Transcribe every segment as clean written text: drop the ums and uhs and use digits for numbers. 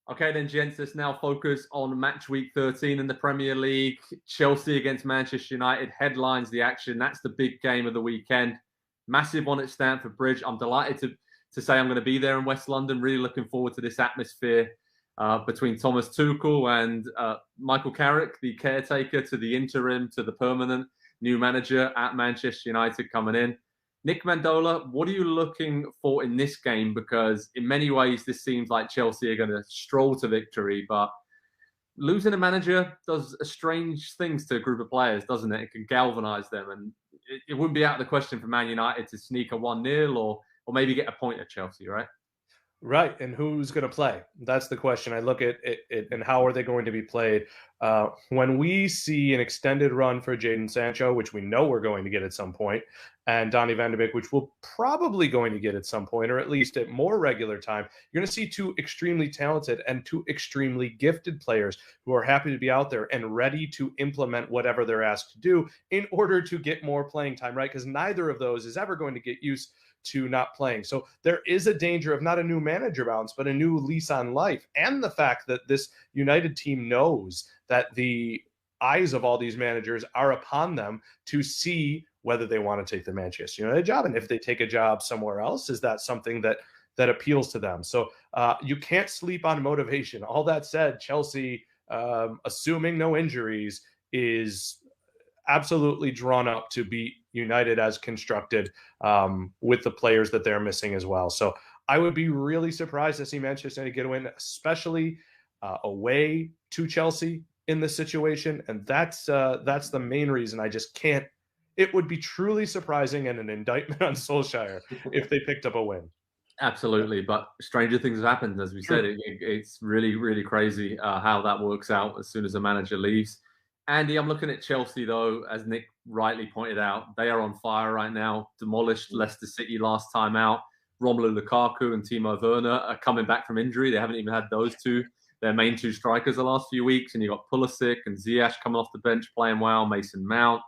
Okay, then, gents, let's now focus on match week 13 in the Premier League. Chelsea against Manchester United headlines the action. That's the big game of the weekend. Massive one at Stamford Bridge. I'm delighted to say I'm going to be there in West London. Really looking forward to this atmosphere between Thomas Tuchel and Michael Carrick, the caretaker to the interim to the permanent new manager at Manchester United coming in. Nick Mandola, what are you looking for in this game? Because in many ways, this seems like Chelsea are going to stroll to victory, but losing a manager does strange things to a group of players, doesn't it? It can galvanise them, and it wouldn't be out of the question for Man United to sneak a 1-0 or maybe get a point at Chelsea, right? Right, and who's going to play? That's the question. I look at it, and how are they going to be played? When we see an extended run for Jadon Sancho, which we know we're going to get at some point, and Donny van de Beek, which we're probably going to get at some point, or at least at more regular time, you're going to see two extremely talented and two extremely gifted players who are happy to be out there and ready to implement whatever they're asked to do in order to get more playing time, right? Because neither of those is ever going to get used to not playing. So there is a danger of not a new manager bounce, but a new lease on life. And the fact that this United team knows that the eyes of all these managers are upon them to see whether they want to take the Manchester United job. And if they take a job somewhere else, is that something that appeals to them? So you can't sleep on motivation. All that said, Chelsea, assuming no injuries, is absolutely drawn up to beat United as constructed, with the players that they're missing as well. So I would be really surprised to see Manchester United get a win, especially away to Chelsea in this situation. And that's the main reason I just can't. It would be truly surprising and an indictment on Solskjaer if they picked up a win. Absolutely, but stranger things have happened, as we said. It's really, really crazy how that works out as soon as a manager leaves. Andy, I'm looking at Chelsea, though, as Nick rightly pointed out. They are on fire right now, demolished Leicester City last time out. Romelu Lukaku and Timo Werner are coming back from injury. They haven't even had those two, their main two strikers, the last few weeks. And you've got Pulisic and Ziyech coming off the bench playing well, Mason Mount.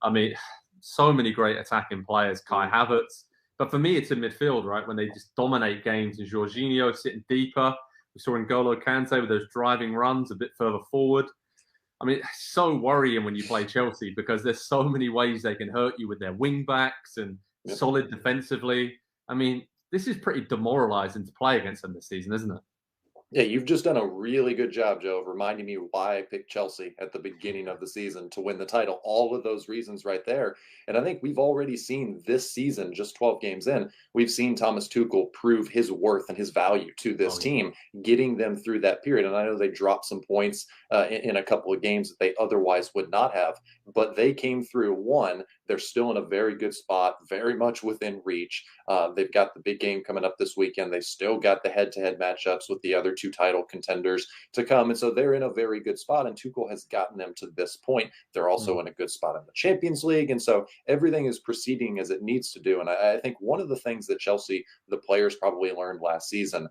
I mean, so many great attacking players, Kai Havertz. But for me, it's in midfield, right, when they just dominate games. And Jorginho sitting deeper. We saw N'Golo Kante with those driving runs a bit further forward. I mean, it's so worrying when you play Chelsea because there's so many ways they can hurt you with their wing backs and solid defensively. I mean, this is pretty demoralizing to play against them this season, isn't it? Yeah, you've just done a really good job, Joe, of reminding me why I picked Chelsea at the beginning of the season to win the title. All of those reasons right there. And I think we've already seen this season, just 12 games in, we've seen Thomas Tuchel prove his worth and his value to this team, getting them through that period. And I know they dropped some points in a couple of games that they otherwise would not have, but they came through. One, they're still in a very good spot, very much within reach. They've got the big game coming up this weekend. They still got the head-to-head matchups with the other two title contenders to come. And so they're in a very good spot, and Tuchel has gotten them to this point. They're also in a good spot in the Champions League. And so everything is proceeding as it needs to do. And I think one of the things that Chelsea, the players probably learned last season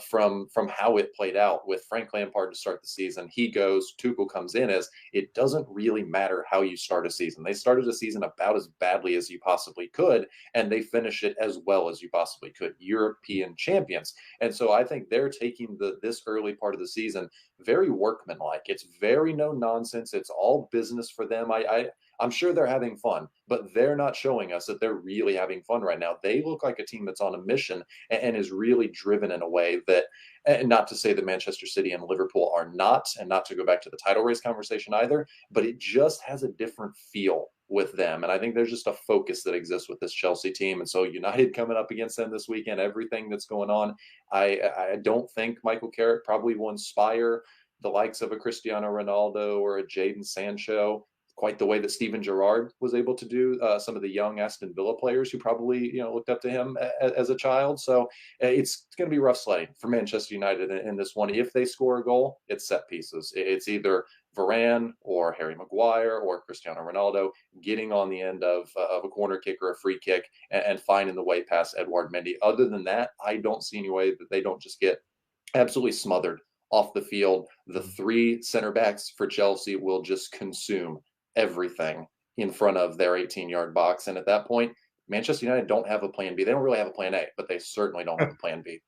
from how it played out with Frank Lampard to start the season, he goes, Tuchel comes in, as it doesn't really matter how you start a season. They started a season about as badly as you possibly could, and they finish it as well as you possibly could. European champions. And so I think they're taking this early part of the season very workmanlike. It's very no nonsense. It's all business for them. I'm sure they're having fun, but they're not showing us that they're really having fun right now. They look like a team that's on a mission and is really driven in a way that, and not to say that Manchester City and Liverpool are not, and not to go back to the title race conversation either, but it just has a different feel with them. And I think there's just a focus that exists with this Chelsea team. And so United coming up against them this weekend, everything that's going on, I don't think Michael Carrick probably will inspire the likes of a Cristiano Ronaldo or a Jadon Sancho quite the way that Steven Gerrard was able to do, some of the young Aston Villa players who probably looked up to him as a child. So it's going to be rough sledding for Manchester United in this one. If they score a goal, it's set pieces. It's either Varane or Harry Maguire or Cristiano Ronaldo getting on the end of a corner kick or a free kick and finding the way past Edouard Mendy. Other than that, I don't see any way that they don't just get absolutely smothered off the field. The three center backs for Chelsea will just consume everything in front of their 18-yard box. And at that point, Manchester United don't have a plan B. They don't really have a plan A, but they certainly don't have a plan B.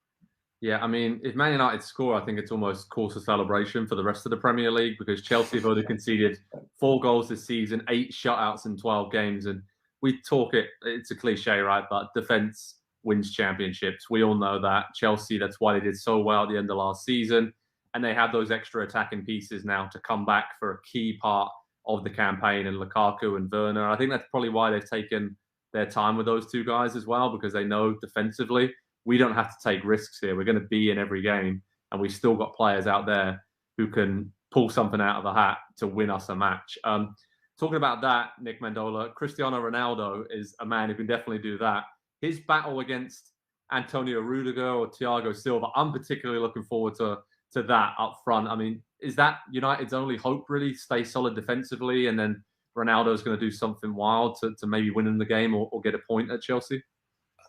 Yeah, I mean, if Man United score, I think it's almost cause for celebration for the rest of the Premier League because Chelsea have only conceded 4 goals this season, 8 shutouts in 12 games. And we talk it, it's a cliche, right? But defense wins championships. We all know that. Chelsea, that's why they did so well at the end of last season. And they have those extra attacking pieces now to come back for a key part of the campaign, and Lukaku and Werner. I think that's probably why they've taken their time with those two guys as well, because they know defensively we don't have to take risks here. We're going to be in every game, and we've still got players out there who can pull something out of the hat to win us a match. Talking about that, Nick Mendola, Cristiano Ronaldo is a man who can definitely do that. His battle against Antonio Rudiger or Thiago Silva, I'm particularly looking forward to that up front. I mean, is that United's only hope, really? Stay solid defensively, and then Ronaldo's going to do something wild to maybe win in the game or get a point at Chelsea?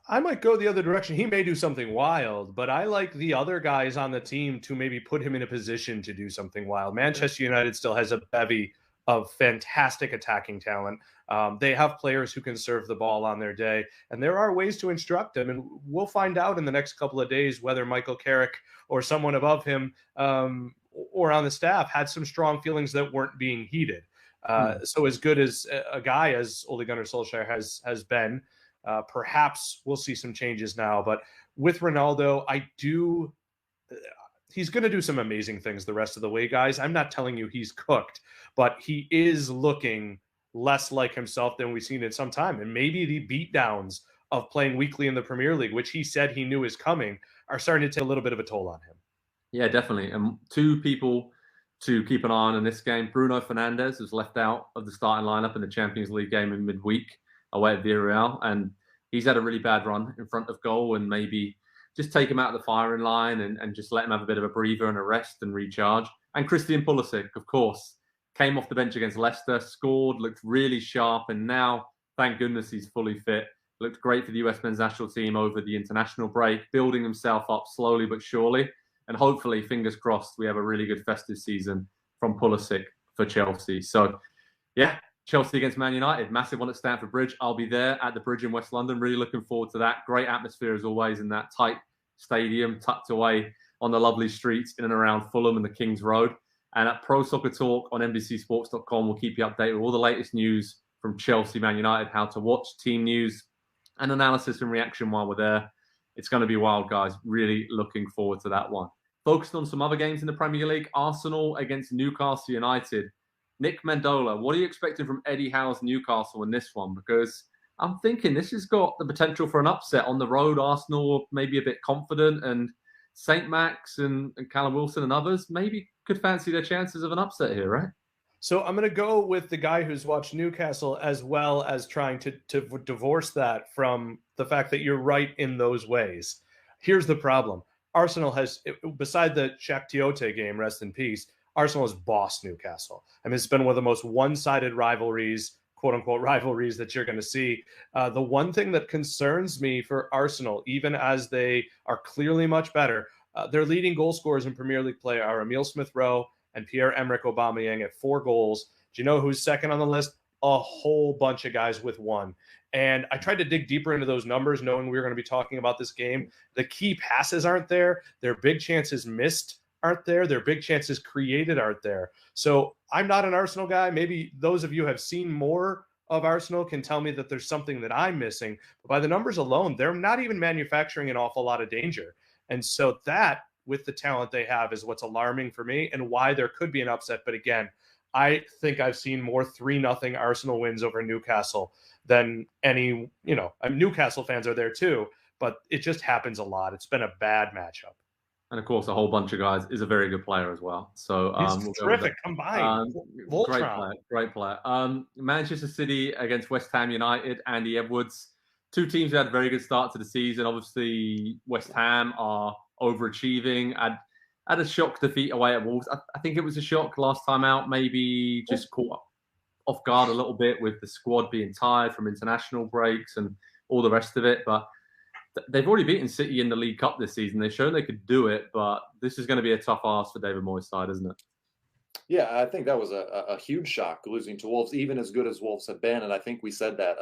I might go the other direction. He may do something wild, but I like the other guys on the team to maybe put him in a position to do something wild. Manchester United still has a bevy of fantastic attacking talent. They have players who can serve the ball on their day, and there are ways to instruct them. And we'll find out in the next couple of days whether Michael Carrick or someone above him or on the staff had some strong feelings that weren't being heeded. So as good as a guy as Ole Gunnar Solskjaer has been, perhaps we'll see some changes now. But with Ronaldo, he's going to do some amazing things the rest of the way, guys. I'm not telling you he's cooked, but he is looking less like himself than we've seen in some time. And maybe the beatdowns of playing weekly in the Premier League, which he said he knew is coming, are starting to take a little bit of a toll on him. Yeah, definitely. And 2 people to keep an eye on in this game. Bruno Fernandes was left out of the starting lineup in the Champions League game in midweek away at Villarreal, and he's had a really bad run in front of goal, and maybe just take him out of the firing line and just let him have a bit of a breather and a rest and recharge. And Christian Pulisic, of course, came off the bench against Leicester, scored, looked really sharp, and now, thank goodness, he's fully fit. Looked great for the US men's national team over the international break, building himself up slowly but surely. And hopefully, fingers crossed, we have a really good festive season from Pulisic for Chelsea. So, yeah, Chelsea against Man United, massive one at Stamford Bridge. I'll be there at the Bridge in West London. Really looking forward to that. Great atmosphere as always in that tight stadium, tucked away on the lovely streets in and around Fulham and the King's Road. And at Pro Soccer Talk on NBCSports.com, we'll keep you updated with all the latest news from Chelsea, Man United, how to watch, team news, and analysis and reaction while we're there. It's going to be wild, guys. Really looking forward to that one. Focused on some other games in the Premier League, Arsenal against Newcastle United. Nick Mendola, what are you expecting from Eddie Howe's Newcastle in this one? Because I'm thinking this has got the potential for an upset on the road. Arsenal maybe a bit confident, and St. Max and Callum Wilson and others maybe could fancy their chances of an upset here, right? So I'm going to go with the guy who's watched Newcastle, as well as trying to divorce that from the fact that you're right in those ways. Here's the problem. Arsenal has, beside the Shaq Tiote game, rest in peace, Arsenal has bossed Newcastle. I mean, it's been one of the most one-sided rivalries, quote-unquote rivalries, that you're going to see. The one thing that concerns me for Arsenal, even as they are clearly much better, their leading goal scorers in Premier League play are Emile Smith-Rowe and Pierre-Emerick Aubameyang at 4 goals. Do you know who's second on the list? A whole bunch of guys with 1. And I tried to dig deeper into those numbers, knowing we were going to be talking about this game. The key passes aren't there. Their big chances missed aren't there. Their big chances created aren't there. So I'm not an Arsenal guy. Maybe those of you who have seen more of Arsenal can tell me that there's something that I'm missing. But by the numbers alone, they're not even manufacturing an awful lot of danger. And so that, with the talent they have, is what's alarming for me and why there could be an upset. But again, I think I've seen more 3-0 Arsenal wins over Newcastle than any, Newcastle fans are there too, but it just happens a lot. It's been a bad matchup. And of course, a whole bunch of guys is a very good player as well. So he's terrific combined. Great player. Manchester City against West Ham United, Andy Edwards. 2 teams who had a very good start to the season. Obviously, West Ham are overachieving. Had a shock defeat away at Wolves. I think it was a shock last time out, maybe just caught off guard a little bit with the squad being tired from international breaks and all the rest of it. But they've already beaten City in the League Cup this season. They've shown they could do it, but this is going to be a tough ask for David Moyes' side, isn't it? Yeah, I think that was a huge shock, losing to Wolves, even as good as Wolves have been. And I think we said that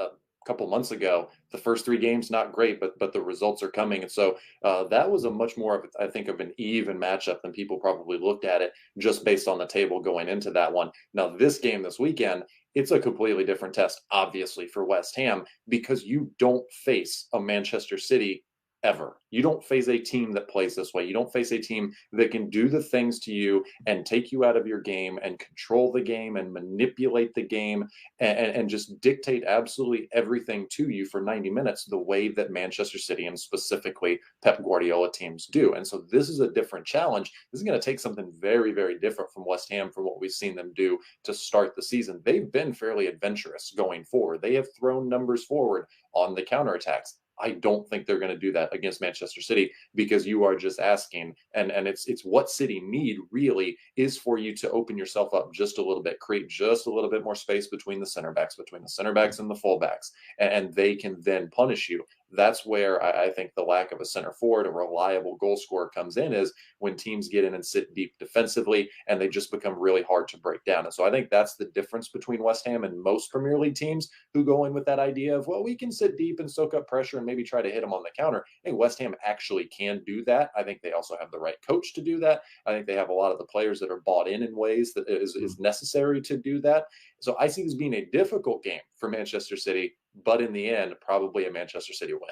couple months ago. The first 3 games, not great, but the results are coming. And so that was a much more of, I think, of an even matchup than people probably looked at it just based on the table going into that one. Now, this game this weekend, it's a completely different test, obviously, for West Ham, because you don't face a Manchester City ever. You don't face a team that plays this way. You don't face a team that can do the things to you and take you out of your game and control the game and manipulate the game and just dictate absolutely everything to you for 90 minutes the way that Manchester City and specifically Pep Guardiola teams do. And so this is a different challenge. This is going to take something very, very different from West Ham from what we've seen them do to start the season. They've been fairly adventurous going forward. They have thrown numbers forward on the counterattacks. I don't think they're going to do that against Manchester City, because you are just asking, and it's what City need really is for you to open yourself up just a little bit, create just a little bit more space between the center backs and the fullbacks, and they can then punish you. That's where I think the lack of a center forward, a reliable goal scorer, comes in, is when teams get in and sit deep defensively and they just become really hard to break down. And so I think that's the difference between West Ham and most Premier League teams who go in with that idea of, well, we can sit deep and soak up pressure and maybe try to hit them on the counter. I think West Ham actually can do that. I think they also have the right coach to do that. I think they have a lot of the players that are bought in ways that is necessary to do that. So I see this being a difficult game for Manchester City, but in the end, probably a Manchester City win.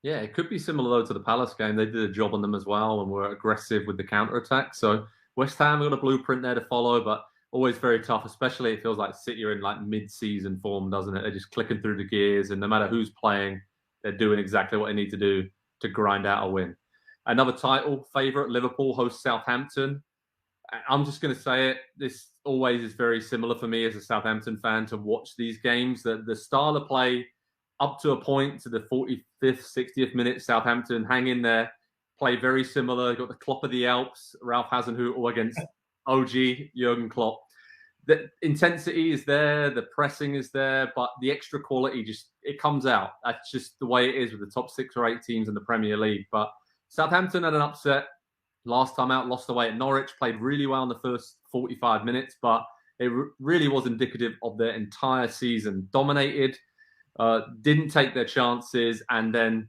Yeah, it could be similar, though, to the Palace game. They did a job on them as well and were aggressive with the counter-attack. So West Ham got a blueprint there to follow, but always very tough, especially it feels like City are in like mid-season form, doesn't it? They're just clicking through the gears, and no matter who's playing, they're doing exactly what they need to do to grind out a win. Another title favourite, Liverpool hosts Southampton. I'm just going to say it. This always is very similar for me as a Southampton fan to watch these games. The style of play up to a point to the 45th, 60th minute, Southampton hang in there, play very similar. You've got the Klopp of the Alps, Ralph Hasenhüttl against OG Jurgen Klopp. The intensity is there, the pressing is there, but the extra quality it comes out. That's just the way it is with the top 6 or 8 teams in the Premier League. But Southampton had an upset last time out, lost away at Norwich, played really well in the first 45 minutes, but it really was indicative of their entire season. Dominated, didn't take their chances, and then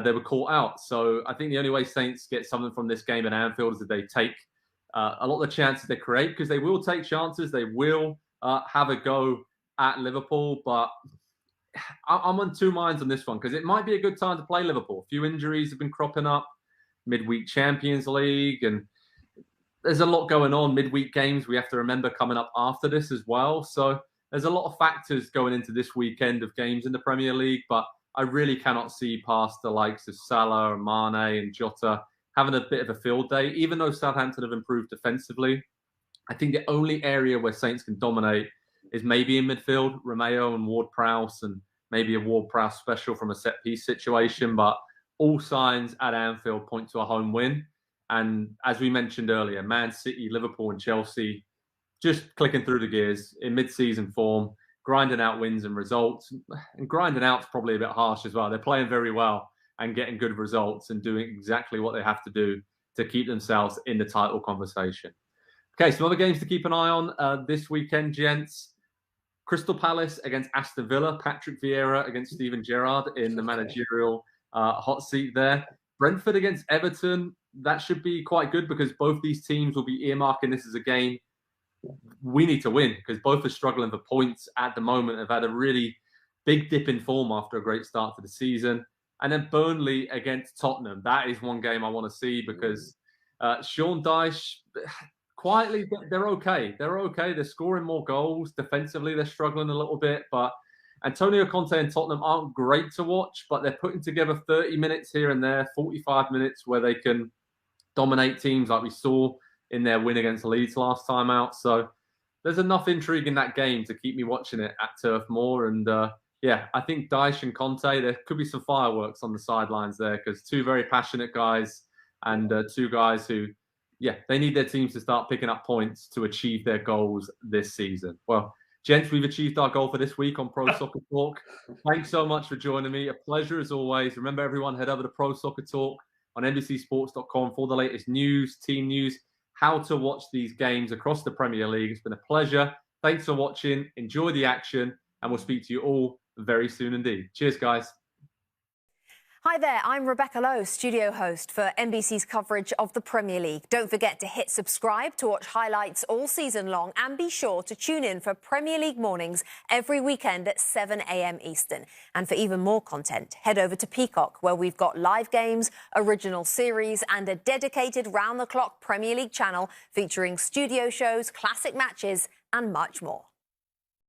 they were caught out. So I think the only way Saints get something from this game at Anfield is that they take a lot of the chances they create, because they will take chances. They will have a go at Liverpool, but I'm on two minds on this one, because it might be a good time to play Liverpool. A few injuries have been cropping up, midweek Champions League, and there's a lot going on. Midweek games we have to remember coming up after this as well. So there's a lot of factors going into this weekend of games in the Premier League, but I really cannot see past the likes of Salah and Mane and Jota having a bit of a field day. Even though Southampton have improved defensively, I think the only area where Saints can dominate is maybe in midfield, Romeo and Ward-Prowse, and maybe a Ward-Prowse special from a set-piece situation. But all signs at Anfield point to a home win. And as we mentioned earlier, Man City, Liverpool and Chelsea just clicking through the gears in mid-season form, grinding out wins and results. And grinding out's probably a bit harsh as well. They're playing very well and getting good results and doing exactly what they have to do to keep themselves in the title conversation. Okay, some other games to keep an eye on this weekend, gents. Crystal Palace against Aston Villa. Patrick Vieira against Steven Gerrard in the managerial hot seat there. Brentford against Everton. That should be quite good, because both these teams will be earmarking this as a game we need to win, because both are struggling for points at the moment. Have had a really big dip in form after a great start to the season. And then Burnley against Tottenham. That is one game I want to see, because Sean Dyche, quietly, they're okay. They're okay. They're scoring more goals. Defensively, they're struggling a little bit. But Antonio Conte and Tottenham aren't great to watch, but they're putting together 30 minutes here and there, 45 minutes where they can dominate teams like we saw in their win against Leeds last time out. So there's enough intrigue in that game to keep me watching it at Turf Moor. And I think Dyche and Conte, there could be some fireworks on the sidelines there, because two very passionate guys and two guys who, they need their teams to start picking up points to achieve their goals this season. Well, gents, we've achieved our goal for this week on Pro Soccer Talk. Thanks so much for joining me. A pleasure as always. Remember, everyone, head over to Pro Soccer Talk on NBCSports.com for the latest news, team news, how to watch these games across the Premier League. It's been a pleasure. Thanks for watching. Enjoy the action, and we'll speak to you all very soon indeed. Cheers, guys. Hi there, I'm Rebecca Lowe, studio host for NBC's coverage of the Premier League. Don't forget to hit subscribe to watch highlights all season long, and be sure to tune in for Premier League mornings every weekend at 7 a.m. Eastern. And for even more content, head over to Peacock, where we've got live games, original series, and a dedicated round-the-clock Premier League channel featuring studio shows, classic matches, and much more.